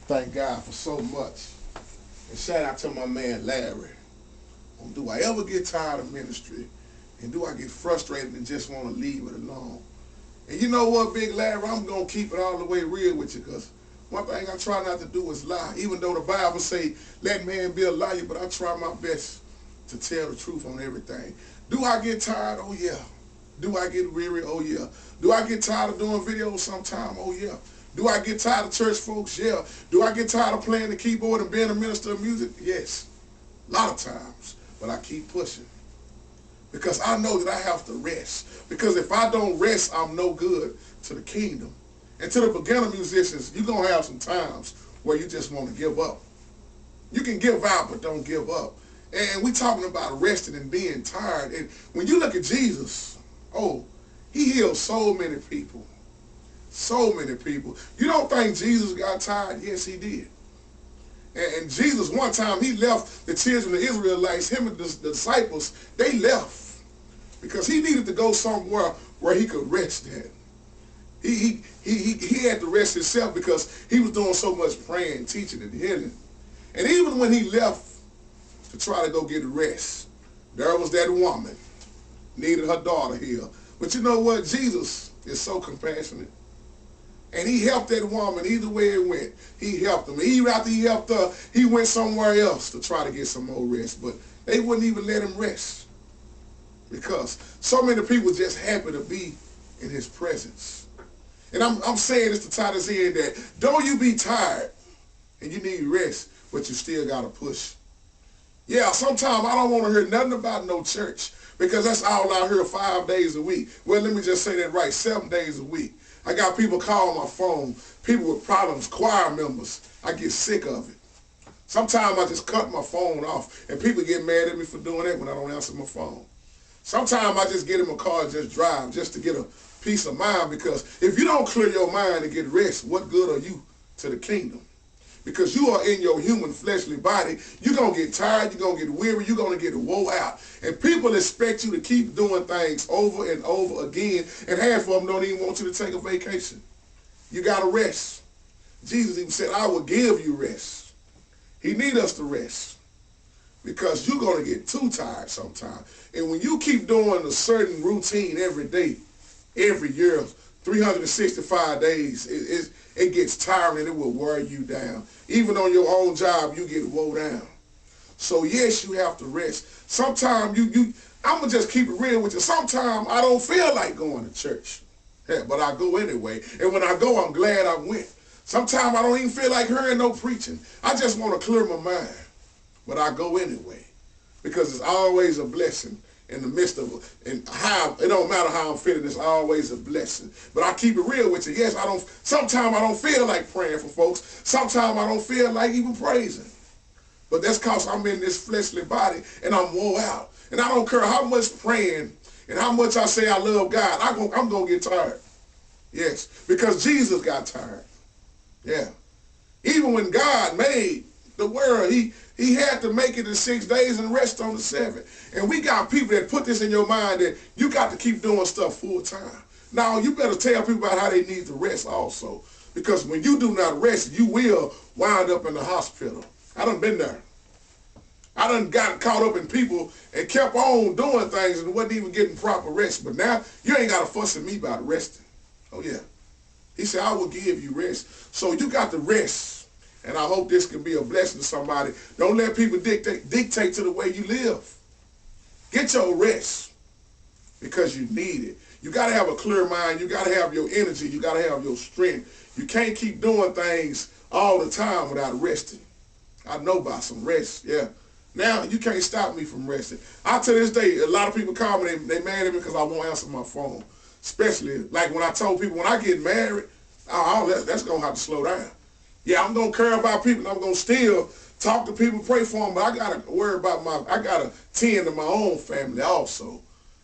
Thank God for so much. And shout out to my man Larry. Do I ever get tired of ministry? And do I get frustrated and just want to leave it alone? And you know what, Big Larry, I'm going to keep it all the way real with you, because one thing I try not to do is lie. Even though the Bible say, let man be a liar, but I try my best to tell the truth on everything. Do I get tired? Oh, yeah. Do I get weary? Oh, yeah. Do I get tired of doing videos sometime? Oh, yeah. Do I get tired of church folks? Yeah. Do I get tired of playing the keyboard and being a minister of music? Yes. A lot of times. But I keep pushing. Because I know that I have to rest. Because if I don't rest, I'm no good to the kingdom. And to the beginner musicians, you're going to have some times where you just want to give up. You can give out, but don't give up. And we talking about resting and being tired. And when you look at Jesus, oh, he healed so many people. So many people. You don't think Jesus got tired? Yes, he did. And Jesus, one time, he left the children of the Israelites, him and the disciples, they left. Because he needed to go somewhere where he could rest at. He had to rest himself because he was doing so much praying, teaching, and healing. And even when he left to try to go get rest, there was that woman, needed her daughter healed. But you know what? Jesus is so compassionate. And he helped that woman either way it went. He helped them. Even after he helped her, he went somewhere else to try to get some more rest. But they wouldn't even let him rest. Because so many people just happy to be in his presence. And I'm saying this to tie this in, that don't you be tired and you need rest, but you still got to push. Yeah, sometimes I don't want to hear nothing about no church, because that's all I hear 5 days a week. Well, let me just say that right, 7 days a week. I got people calling my phone, people with problems, choir members. I get sick of it. Sometimes I just cut my phone off, and people get mad at me for doing that when I don't answer my phone. Sometimes I just get in my car and just drive just to get a peace of mind, because if you don't clear your mind and get rest, what good are you to the kingdom? Because you are in your human fleshly body. You're going to get tired. You're going to get weary. You're going to get wore out. And people expect you to keep doing things over and over again. And half of them don't even want you to take a vacation. You got to rest. Jesus even said, I will give you rest. He needs us to rest. Because you're going to get too tired sometimes. And when you keep doing a certain routine every day, every year, 365 days, it gets tiring and it will wear you down. Even on your own job, you get wore down. So yes, you have to rest. Sometimes I'm going to just keep it real with you. Sometimes I don't feel like going to church. Yeah, but I go anyway. And when I go, I'm glad I went. Sometimes I don't even feel like hearing no preaching. I just want to clear my mind. But I go anyway. Because it's always a blessing in the midst of it. And it don't matter how I'm feeling, it's always a blessing. But I keep it real with you. Yes, sometimes I don't feel like praying for folks. Sometimes I don't feel like even praising. But that's because I'm in this fleshly body and I'm wore out. And I don't care how much praying and how much I say I love God, I'm going to get tired. Yes, because Jesus got tired. Yeah. Even when God made the world, he had to make it in 6 days and rest on the 7th. And we got people that put this in your mind that you got to keep doing stuff full time. Now, you better tell people about how they need to rest also. Because when you do not rest, you will wind up in the hospital. I done been there. I done got caught up in people and kept on doing things and wasn't even getting proper rest. But now, you ain't got to fuss at me about resting. Oh, yeah. He said, I will give you rest. So you got to rest. And I hope this can be a blessing to somebody. Don't let people dictate to the way you live. Get your rest because you need it. You got to have a clear mind. You got to have your energy. You got to have your strength. You can't keep doing things all the time without resting. I know about some rest, yeah. Now, you can't stop me from resting. To this day, a lot of people call me, they mad at me because I won't answer my phone. Especially, like when I told people, when I get married, that's going to have to slow down. Yeah, I'm going to care about people. I'm going to still talk to people, pray for them, but I got to worry about I got to tend to my own family also.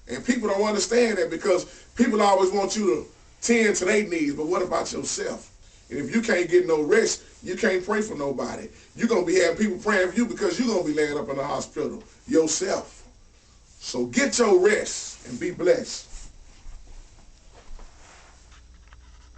And people don't understand that because people always want you to tend to their needs, but what about yourself? And if you can't get no rest, you can't pray for nobody. You're going to be having people praying for you because you're going to be laying up in the hospital yourself. So get your rest and be blessed.